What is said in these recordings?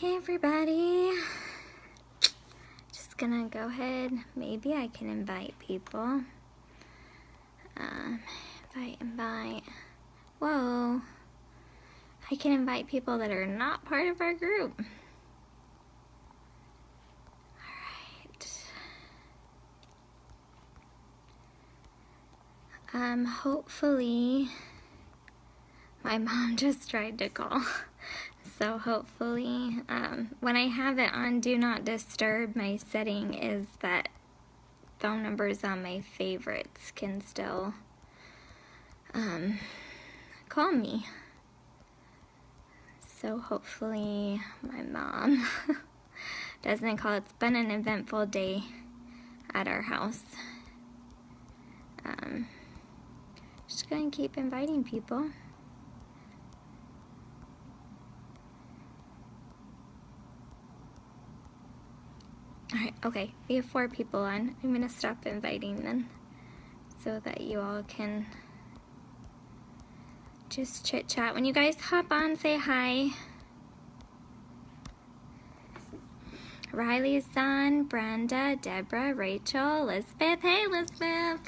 Hey invite. Just gonna go ahead. Maybe I can invite people. Invite. Whoa. I can invite people that are not part of our group. Alright. Hopefully, my mom just tried to call. So hopefully, when I have it on Do Not Disturb, my setting is that phone numbers on my favorites can still call me. So hopefully my mom doesn't call. It's been an eventful day at our house. Just gonna keep inviting people. Alright, okay, we have 4 people on. I'm gonna stop inviting then so that you all can just chit chat. When you guys hop on, say hi. Riley's on, Brenda, Deborah, Rachel, Elizabeth. Hey Elizabeth!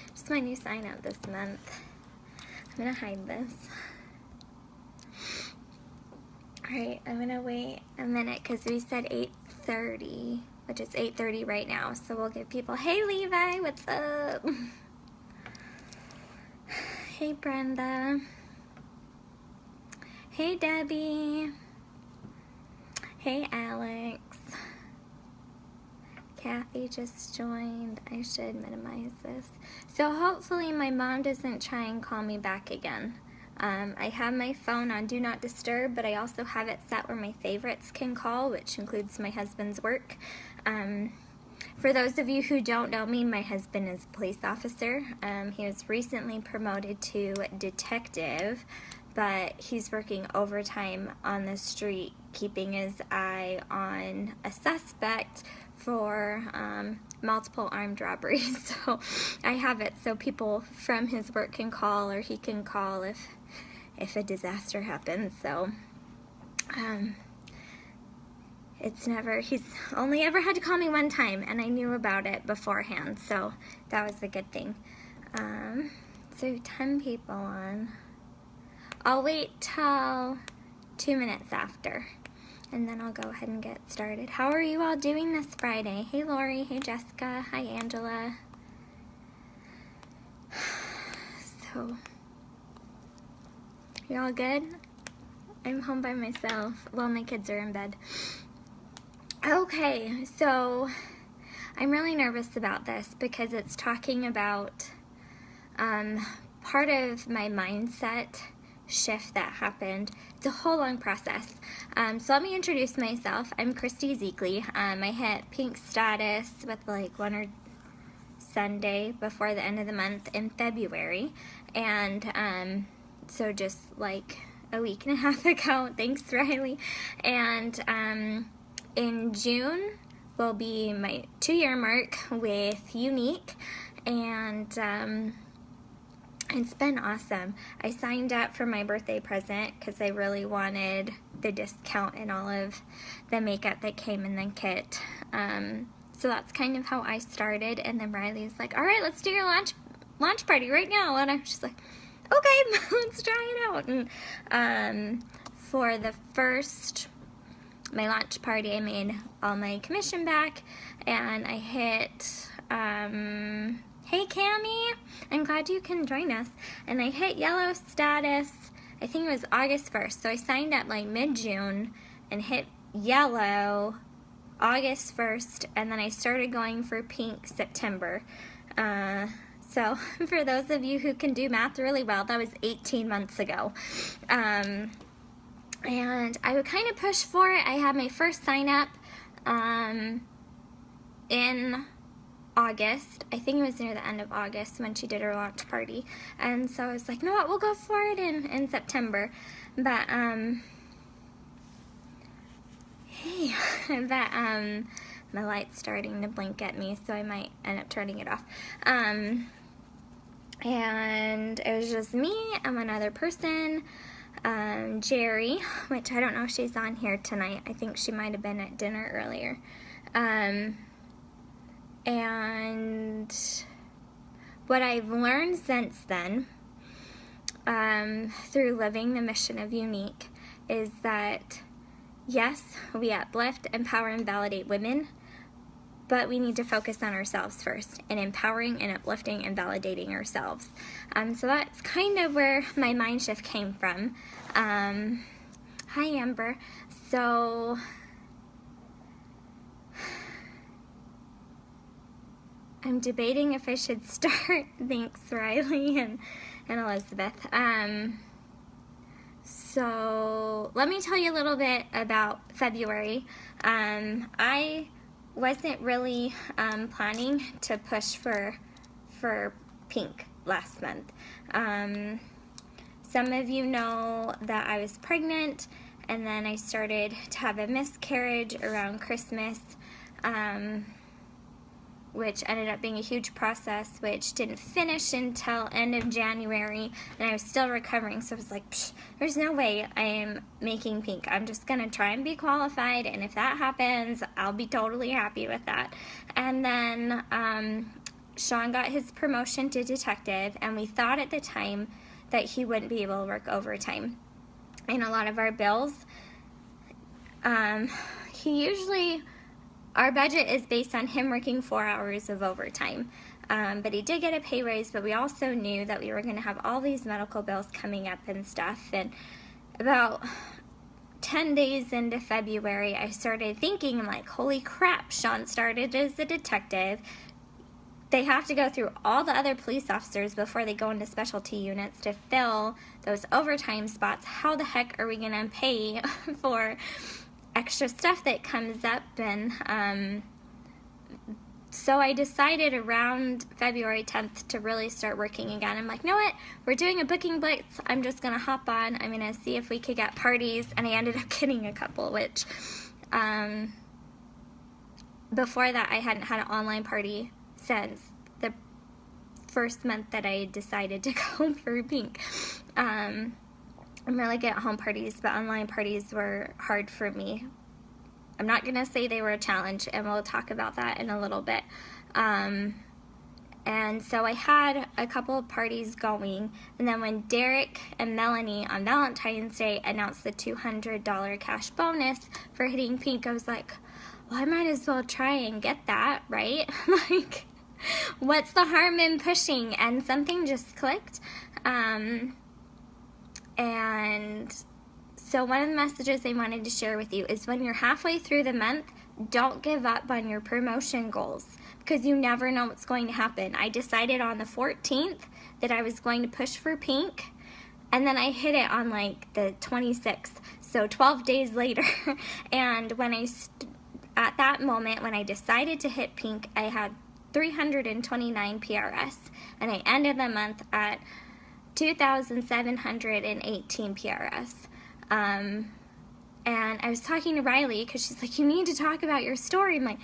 Just my new sign out this month. I'm gonna hide this. Alright, I'm gonna wait a minute because we said 8:30, which is 8:30 right now. So we'll give people, hey Levi, what's up? Hey Brenda. Hey Debbie. Hey Alex. Kathy just joined. I should minimize this. So hopefully my mom doesn't try and call me back again. I have my phone on Do Not Disturb, but I also have it set where my favorites can call, which includes my husband's work. For those of you who don't know me, my husband is a police officer. He was recently promoted to detective, but he's working overtime on the street, keeping his eye on a suspect for multiple armed robberies. So I have it so people from his work can call, or he can call if a disaster happens. So he's only ever had to call me one time, and I knew about it beforehand, so that was a good thing. So 10 people on. I'll wait till 2 minutes after, and then I'll go ahead and get started. How are you all doing this Friday? Hey Lori, hey Jessica, hi Angela. So, you all good? I'm home by myself. Well, my kids are in bed. Okay, so I'm really nervous about this because it's talking about part of my mindset shift that happened. It's a whole long process. So let me introduce myself. I'm Christy Zeekley. I hit pink status with like one Sunday before the end of the month in February, and so just like a week and a half ago. Thanks, Riley. And in June will be my 2-year mark with Unique, and it's been awesome. I signed up for my birthday present because I really wanted the discount and all of the makeup that came in the kit. So that's kind of how I started, and then Riley's like, all right, let's do your launch party right now. And I'm just like, okay, let's try it out. And for the my launch party, I made all my commission back, and I hit, hey Cammie, I'm glad you can join us. And I hit yellow status, I think it was August 1st. So I signed up like mid-June and hit yellow August 1st, and then I started going for pink September. So for those of you who can do math really well, that was 18 months ago. And I would kind of push for it. I had my first sign up in August. I think it was near the end of August when she did her launch party. And so I was like, no, what, we'll go for it in September. But, hey, my light's starting to blink at me, so I might end up turning it off. And it was just me and one other person. Jerry, which I don't know if she's on here tonight. I think she might have been at dinner earlier. And what I've learned since then, through living the mission of Unique, is that yes, we uplift, empower, and validate women, but we need to focus on ourselves first, and empowering and uplifting and validating ourselves. So that's kind of where my mind shift came from. Hi, Amber. So I'm debating if I should start. Thanks, Riley and Elizabeth. So let me tell you a little bit about February. I wasn't really planning to push for pink last month. Some of you know that I was pregnant, and then I started to have a miscarriage around Christmas, which ended up being a huge process, which didn't finish until end of January, and I was still recovering, so I was like, there's no way I am making pink. I'm just going to try and be qualified, and if that happens, I'll be totally happy with that. And then Sean got his promotion to detective, and we thought at the time that he wouldn't be able to work overtime. And a lot of our bills, our budget is based on him working 4 hours of overtime. But he did get a pay raise, but we also knew that we were going to have all these medical bills coming up and stuff. And about 10 days into February, I started thinking, I'm like, holy crap, Sean started as a detective. They have to go through all the other police officers before they go into specialty units to fill those overtime spots. How the heck are we going to pay for extra stuff that comes up? And so I decided around February 10th to really start working again. I'm like, you know what? We're doing a booking blitz. I'm just going to hop on. I'm going to see if we could get parties. And I ended up getting a couple, which before that I hadn't had an online party since the first month that I decided to go for pink. I'm really good at home parties, but online parties were hard for me. I'm not going to say they were a challenge, and we'll talk about that in a little bit. And so I had a couple of parties going, and then when Derek and Melanie on Valentine's Day announced the $200 cash bonus for hitting pink, I was like, well, I might as well try and get that, right? Like, what's the harm in pushing? And something just clicked. And so one of the messages I wanted to share with you is when you're halfway through the month, don't give up on your promotion goals, because you never know what's going to happen. I decided on the 14th that I was going to push for pink, and then I hit it on like the 26th, so 12 days later. And when at that moment, when I decided to hit pink, I had 329 PRS, and I ended the month at 2,718 PRS. And I was talking to Riley because she's like, you need to talk about your story. I'm like,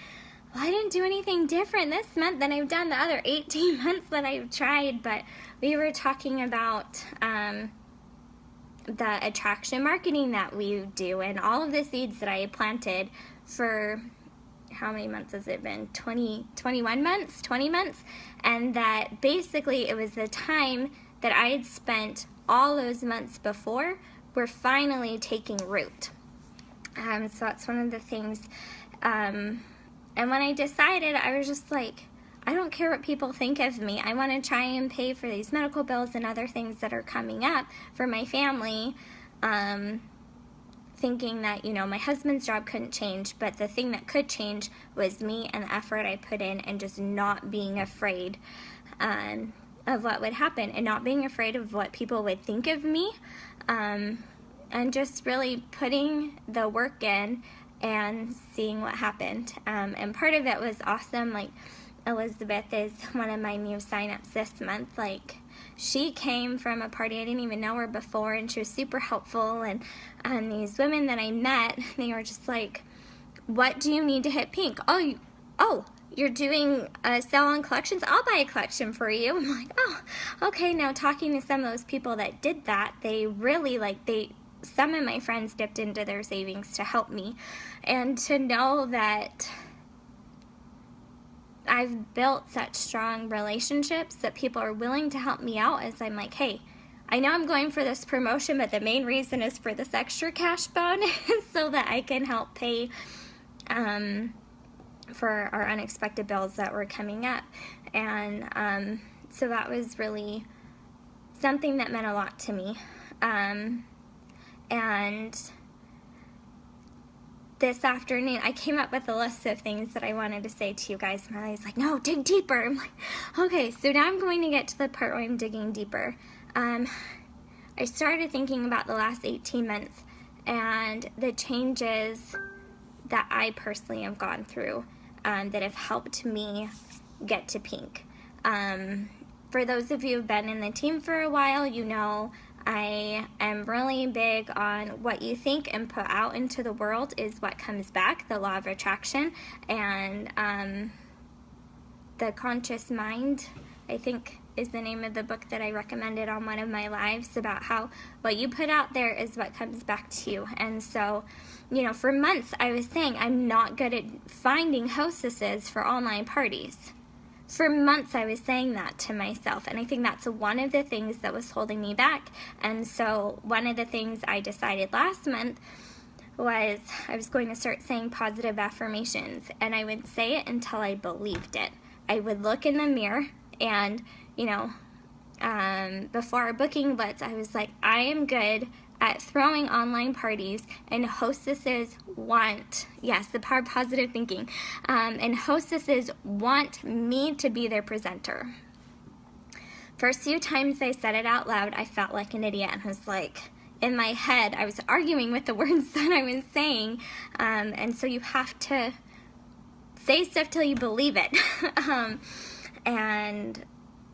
well, I didn't do anything different this month than I've done the other 18 months that I've tried. But we were talking about the attraction marketing that we do and all of the seeds that I had planted for, how many months has it been? 21 months, 20 months. And that basically it was the time that I had spent all those months before were finally taking root. So that's one of the things. And when I decided, I was just like, I don't care what people think of me. I want to try and pay for these medical bills and other things that are coming up for my family. Thinking that, you know, my husband's job couldn't change, but the thing that could change was me and the effort I put in, and just not being afraid of what would happen, and not being afraid of what people would think of me, and just really putting the work in and seeing what happened. And part of it was awesome. Like, Elizabeth is one of my new sign-ups this month. Like, she came from a party, I didn't even know her before, and she was super helpful. And these women that I met, they were just like, what do you need to hit pink? Oh, you're doing a sale on collections, I'll buy a collection for you. I'm like, oh, okay. Now talking to some of those people that did that, they really some of my friends dipped into their savings to help me. And to know that I've built such strong relationships that people are willing to help me out as I'm like, hey, I know I'm going for this promotion, but the main reason is for this extra cash bonus so that I can help pay for our unexpected bills that were coming up. And so that was really something that meant a lot to me. And this afternoon, I came up with a list of things that I wanted to say to you guys, and I was like, no, dig deeper. I'm like, okay, so now I'm going to get to the part where I'm digging deeper. I started thinking about the last 18 months and the changes that I personally have gone through that have helped me get to pink. For those of you who've been in the team for a while, you know I am really big on what you think and put out into the world is what comes back, the law of attraction, and the conscious mind, I think, is the name of the book that I recommended on one of my lives, about how what you put out there is what comes back to you. And so, you know, for months I was saying I'm not good at finding hostesses for online parties. For months I was saying that to myself, and I think that's one of the things that was holding me back. And so one of the things I decided last month was I was going to start saying positive affirmations, and I would say it until I believed it. I would look in the mirror and, you know, before our booking blitz, I was like, I am good at throwing online parties, and hostesses want, yes, the power of positive thinking, and hostesses want me to be their presenter. First few times I said it out loud, I felt like an idiot, and I was like, in my head, I was arguing with the words that I was saying, and so you have to say stuff till you believe it. And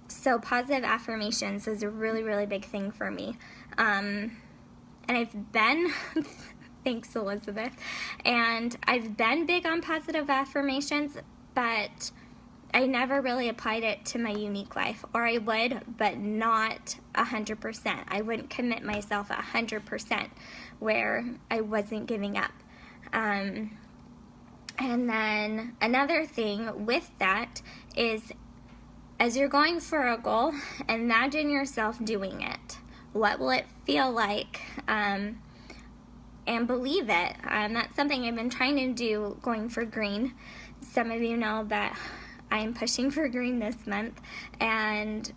so positive affirmations is a really, really big thing for me. And I've been, thanks Elizabeth, and I've been big on positive affirmations, but I never really applied it to my unique life, or I would, but not 100%. I wouldn't commit myself 100% where I wasn't giving up. And then another thing with that is, as you're going for a goal, imagine yourself doing it. What will it feel like? And believe it. That's something I've been trying to do going for green. Some of you know that I'm pushing for green this month, and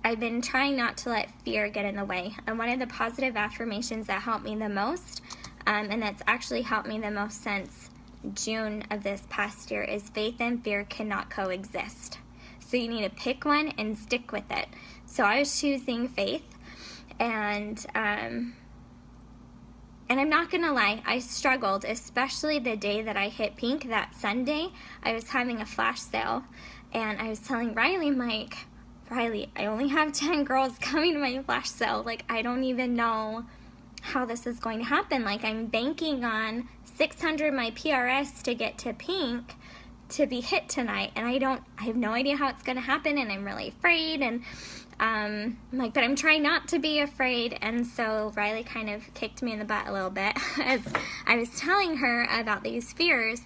I've been trying not to let fear get in the way. And one of the positive affirmations that helped me the most, and that's actually helped me the most since June of this past year, is faith and fear cannot coexist. So you need to pick one and stick with it. So I was choosing faith, and I'm not gonna lie, I struggled, especially the day that I hit pink. That Sunday, I was having a flash sale, and I was telling Riley, I'm like, Riley, I only have 10 girls coming to my flash sale. Like, I don't even know how this is going to happen. Like, I'm banking on 600 my PRS to get to pink to be hit tonight, and I have no idea how it's going to happen, and I'm really afraid, and I'm like, but I'm trying not to be afraid. And so Riley kind of kicked me in the butt a little bit as I was telling her about these fears.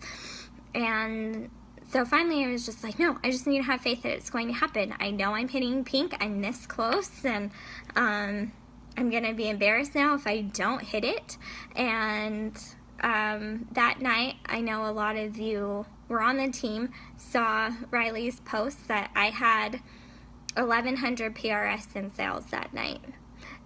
And so finally I was just like, no, I just need to have faith that it's going to happen. I know I'm hitting pink, I'm this close, and I'm going to be embarrassed now if I don't hit it. And that night, I know a lot of you were on the team, saw Riley's post that I had 1,100 PRS in sales that night,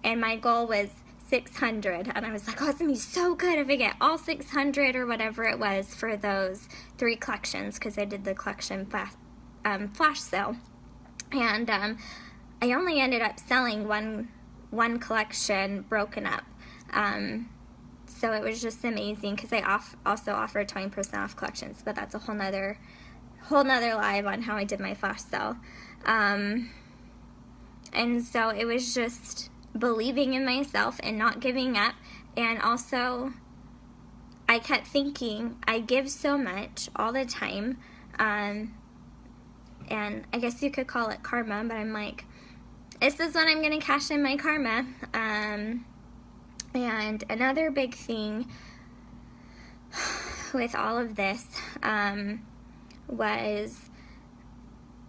and my goal was 600, and I was like, oh, it's gonna be so good if I get all 600 or whatever it was for those 3 collections, because I did the collection flash sale, and I only ended up selling one collection broken up. So it was just amazing, because I also offered 20% off collections, but that's a whole nother live on how I did my flash sale. And so it was just believing in myself and not giving up. And also, I kept thinking, I give so much all the time. And I guess you could call it karma, but I'm like, this is when I'm going to cash in my karma. And another big thing with all of this was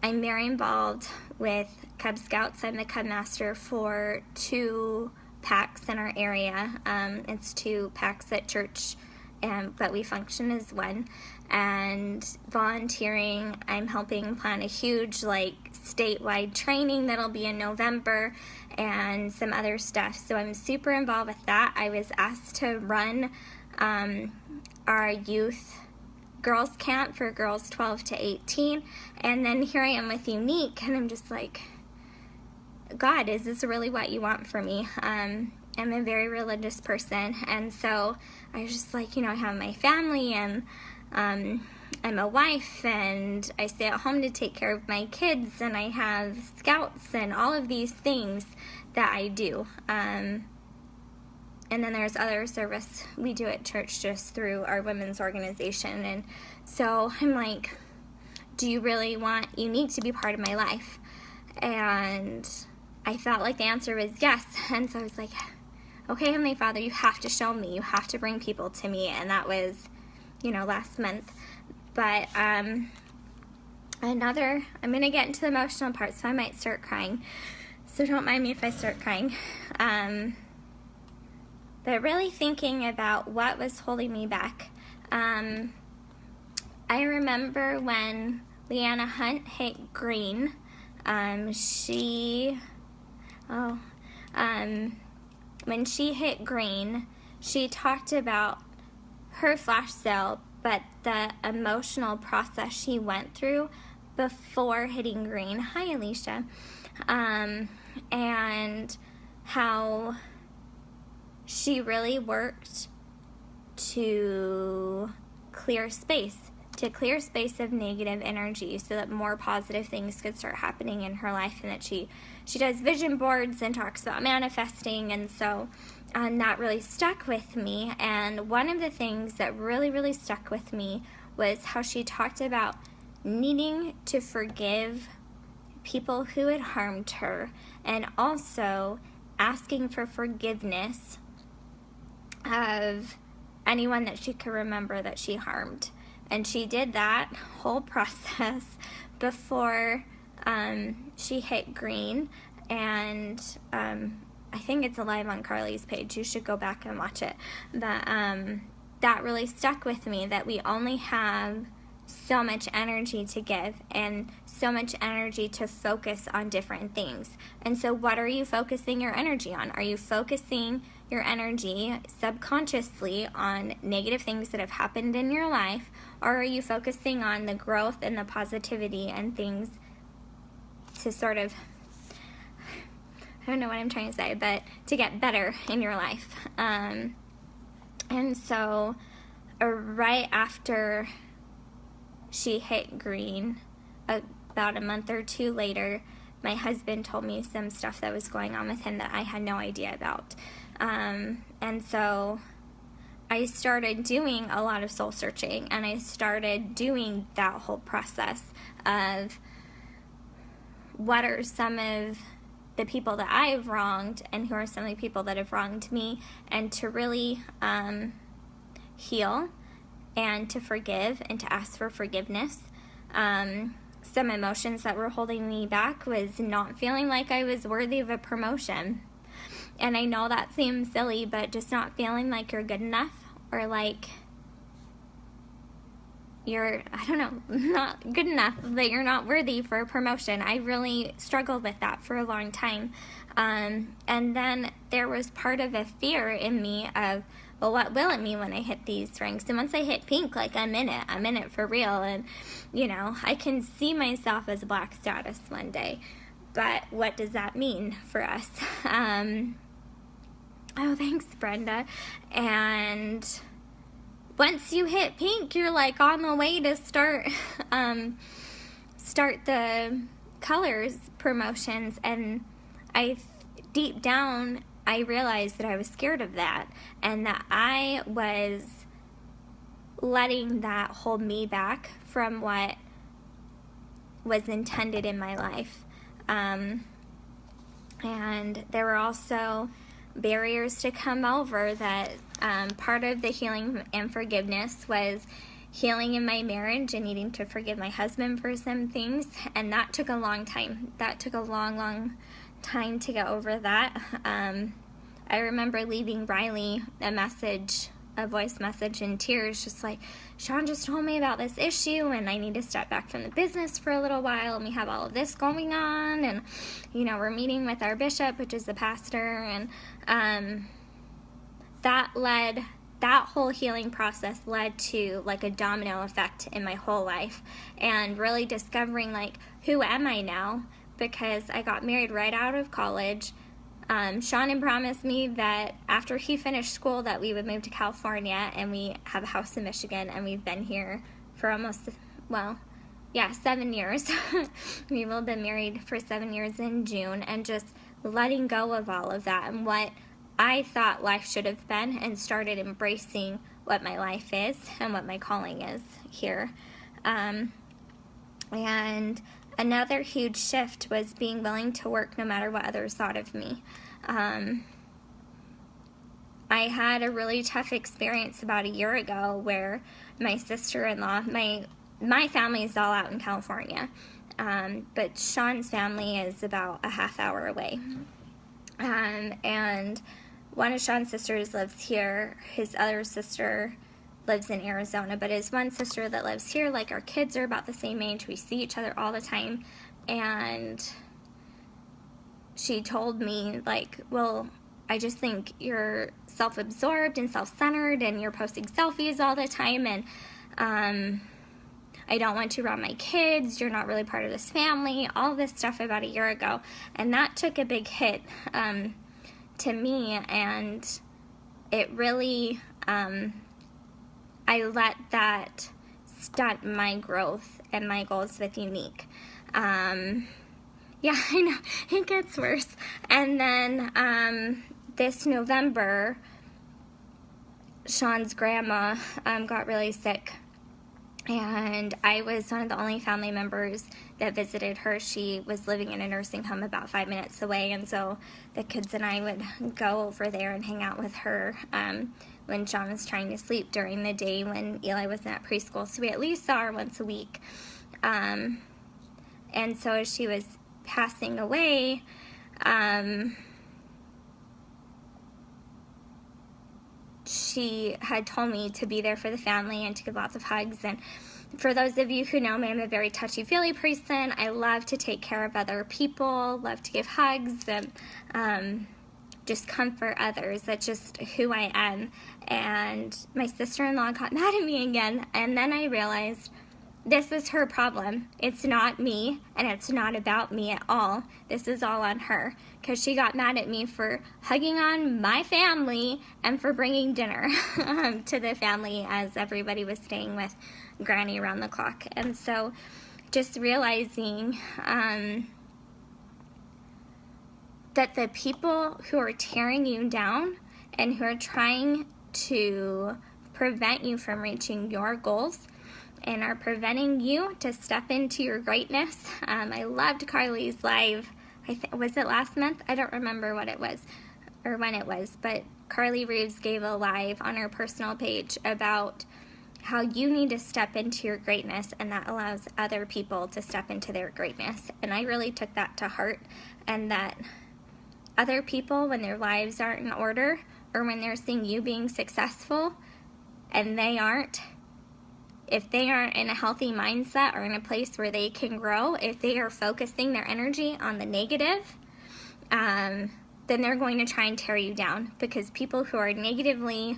I'm very involved with Cub Scouts. I'm the Cub Master for 2 packs in our area. It's 2 packs at church, but we function as one. And volunteering, I'm helping plan a huge statewide training that'll be in November and some other stuff. So I'm super involved with that. I was asked to run our youth girls camp for girls 12 to 18, and then here I am with Unique, and I'm just like, God, is this really what you want for me? I'm a very religious person, and so I was just like, I have my family, and I'm a wife, and I stay at home to take care of my kids, and I have scouts and all of these things that I do. And then there's other service we do at church just through our women's organization. And so I'm like, do you really want Unique to be part of my life? And I felt like the answer was yes. And so I was like, okay, Heavenly Father, you have to show me. You have to bring people to me. And that was, last month. But I'm going to get into the emotional part, so I might start crying. So don't mind me if I start crying. But really thinking about what was holding me back. I remember when Leanna Hunt hit green, when she hit green, she talked about her flash sale, but the emotional process she went through before hitting green. Hi, Alicia. And how she really worked to clear space of negative energy so that more positive things could start happening in her life, and that she does vision boards and talks about manifesting, and so that really stuck with me. And one of the things that really, really stuck with me was how she talked about needing to forgive people who had harmed her, and also asking for forgiveness of anyone that she could remember that she harmed. And she did that whole process before she hit green. And I think it's live on Carly's page. You should go back and watch it. But that really stuck with me, that we only have so much energy to give and so much energy to focus on different things. And so what are you focusing your energy on? Are you focusing your energy subconsciously on negative things that have happened in your life, or are you focusing on the growth and the positivity and things to sort of, I don't know what I'm trying to say, but to get better in your life? And so right after she hit green, about a month or 2 later, my husband told me some stuff that was going on with him that I had no idea about. And so I started doing a lot of soul searching, and I started doing that whole process of what are some of the people that I've wronged and who are some of the people that have wronged me, and to really heal and to forgive and to ask for forgiveness. Some emotions that were holding me back was not feeling like I was worthy of a promotion. And I know that seems silly, but just not feeling like you're good enough, or like you're, not good enough, that you're not worthy for a promotion. I really struggled with that for a long time. And then there was part of a fear in me of, well, what will it mean when I hit these ranks? And once I hit pink, I'm in it for real. And, I can see myself as black status one day. But what does that mean for us? Oh, thanks, Brenda. And once you hit pink, you're on the way to start the colors promotions. And deep down, I realized that I was scared of that, and that I was letting that hold me back from what was intended in my life. And there were also barriers to come over that part of the healing and forgiveness was healing in my marriage and needing to forgive my husband for some things, and that took a long time. That took a long time to get over that. I remember leaving Riley a voice message in tears, just like, Sean just told me about this issue and I need to step back from the business for a little while, and we have all of this going on, and we're meeting with our bishop, which is the pastor, and that whole healing process led to like a domino effect in my whole life, and really discovering like, who am I now? Because I got married right out of college. Sean had promised me that after he finished school that we would move to California, and we have a house in Michigan, and we've been here for 7 years. We've all been married for 7 years in June, and just letting go of all of that and what I thought life should have been, and started embracing what my life is and what my calling is here. And another huge shift was being willing to work no matter what others thought of me. I had a really tough experience about a year ago where my sister-in-law, my family is all out in California, but Sean's family is about a half hour away. And one of Sean's sisters lives here. His other sister lives in Arizona, but his one sister that lives here, like, our kids are about the same age. We see each other all the time, and she told me, like, well, I just think you're self-absorbed and self-centered, and you're posting selfies all the time, and I don't want you around my kids, you're not really part of this family, all this stuff about a year ago. And that took a big hit to me, and it really, I let that stunt my growth and my goals with Unique. Yeah, I know, it gets worse. And then this November, Sean's grandma got really sick, and I was one of the only family members that visited her. She was living in a nursing home about 5 minutes away, and so the kids and I would go over there and hang out with her when Sean was trying to sleep during the day when Eli wasn't at preschool. So we at least saw her once a week. And so as she was passing away, she had told me to be there for the family and to give lots of hugs. And for those of you who know me, I'm a very touchy-feely person. I love to take care of other people, love to give hugs, and just comfort others. That's just who I am. And my sister-in-law got mad at me again, and then I realized this is her problem. It's not me, and it's not about me at all. This is all on her, because she got mad at me for hugging on my family and for bringing dinner to the family as everybody was staying with Granny around the clock. And so just realizing that the people who are tearing you down and who are trying to prevent you from reaching your goals and are preventing you to step into your greatness. I loved Carly's live, was it last month? I don't remember what it was or when it was, but Carly Reeves gave a live on her personal page about how you need to step into your greatness, and that allows other people to step into their greatness. And I really took that to heart, and that other people, when their lives aren't in order, or when they're seeing you being successful and they aren't, if they aren't in a healthy mindset or in a place where they can grow, if they are focusing their energy on the negative, then they're going to try and tear you down, because people who are negatively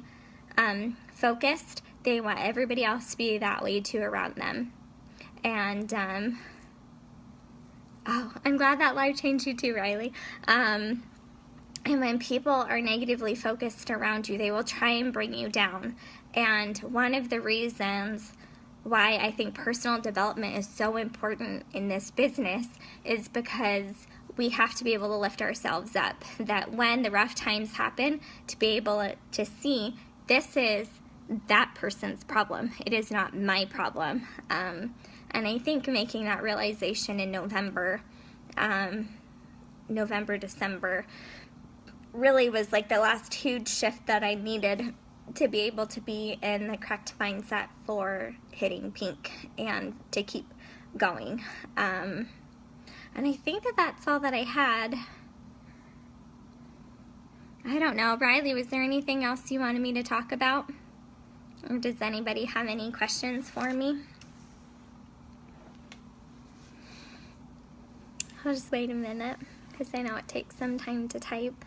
focused, they want everybody else to be that way too around them. And I'm glad that live changed you too, Riley. And when people are negatively focused around you, they will try and bring you down. And one of the reasons why I think personal development is so important in this business is because we have to be able to lift ourselves up. That when the rough times happen, to be able to see this is that person's problem. It is not my problem. And I think making that realization in November, December, really was like the last huge shift that I needed to be able to be in the correct mindset for hitting pink and to keep going. And I think that that's all that I had. I don't know. Riley, was there anything else you wanted me to talk about? Or does anybody have any questions for me? I'll just wait a minute because I know it takes some time to type.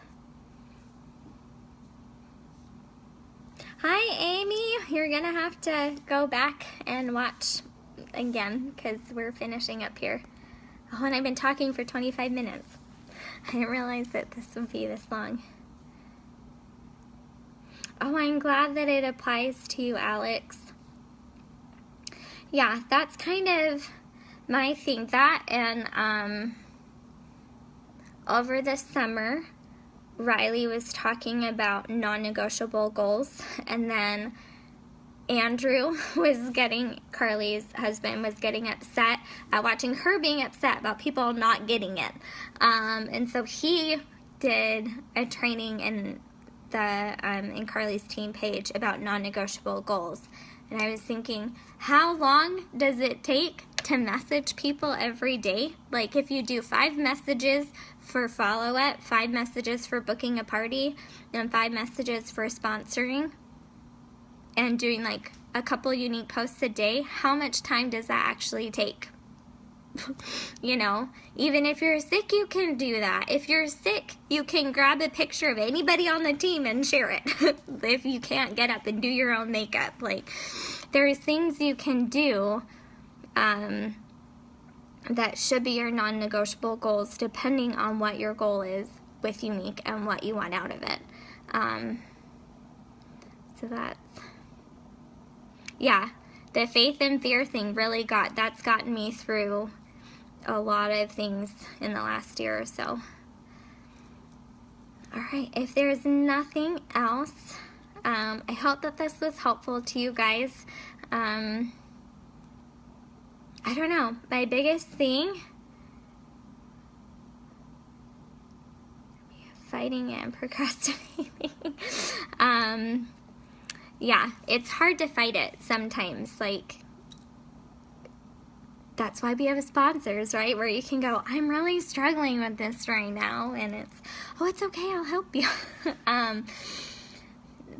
Hi, Amy. You're going to have to go back and watch again because we're finishing up here. Oh, and I've been talking for 25 minutes. I didn't realize that this would be this long. Oh, I'm glad that it applies to you, Alex. Yeah, that's kind of my thing. That and over the summer, Riley was talking about non-negotiable goals, and then Andrew was getting, Carly's husband, was getting upset at watching her being upset about people not getting it. And so he did a training in Carly's team page about non-negotiable goals. And I was thinking, how long does it take to message people every day? Like if you do 5 messages for follow-up, 5 messages for booking a party, and 5 messages for sponsoring, and doing like a couple unique posts a day, how much time does that actually take? You know, even if you're sick, you can do that. If you're sick, you can grab a picture of anybody on the team and share it. If you can't get up and do your own makeup, like there's things you can do that should be your non-negotiable goals depending on what your goal is with Younique and what you want out of it. So that's, yeah, the faith and fear thing really that's gotten me through a lot of things in the last year or so. All right, if there's nothing else, I hope that this was helpful to you guys. I don't know, my biggest thing, fighting it and procrastinating. Yeah, it's hard to fight it sometimes. Like, that's why we have sponsors, right? Where you can go, I'm really struggling with this right now. And it's, oh, it's okay, I'll help you.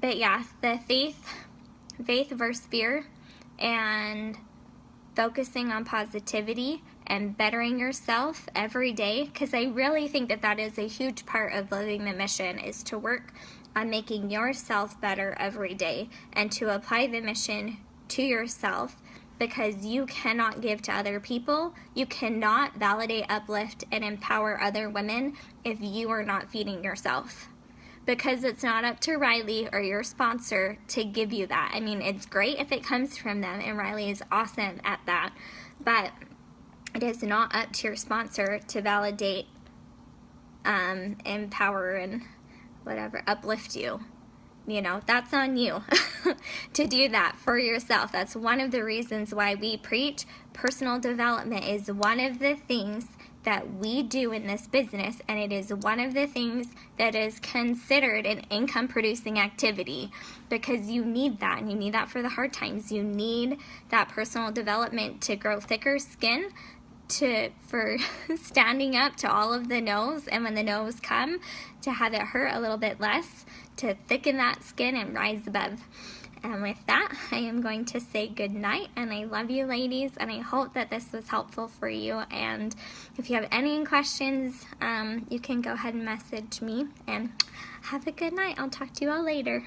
But yeah, the faith versus fear, and focusing on positivity and bettering yourself every day, because I really think that that is a huge part of living the mission, is to work on making yourself better every day and to apply the mission to yourself, because you cannot give to other people. You cannot validate, uplift, and empower other women if you are not feeding yourself. Because it's not up to Riley or your sponsor to give you that. I mean, it's great if it comes from them, and Riley is awesome at that, but it is not up to your sponsor to validate, empower, and whatever, uplift you. You know, that's on you to do that for yourself. That's one of the reasons why we preach personal development. Is one of the things that we do in this business, and it is one of the things that is considered an income producing activity, because you need that, and you need that for the hard times. You need that personal development to grow thicker skin, for standing up to all of the no's, and when the no's come, to have it hurt a little bit less, to thicken that skin and rise above. And with that, I am going to say good night, and I love you ladies, and I hope that this was helpful for you. And if you have any questions, you can go ahead and message me, and have a good night. I'll talk to you all later.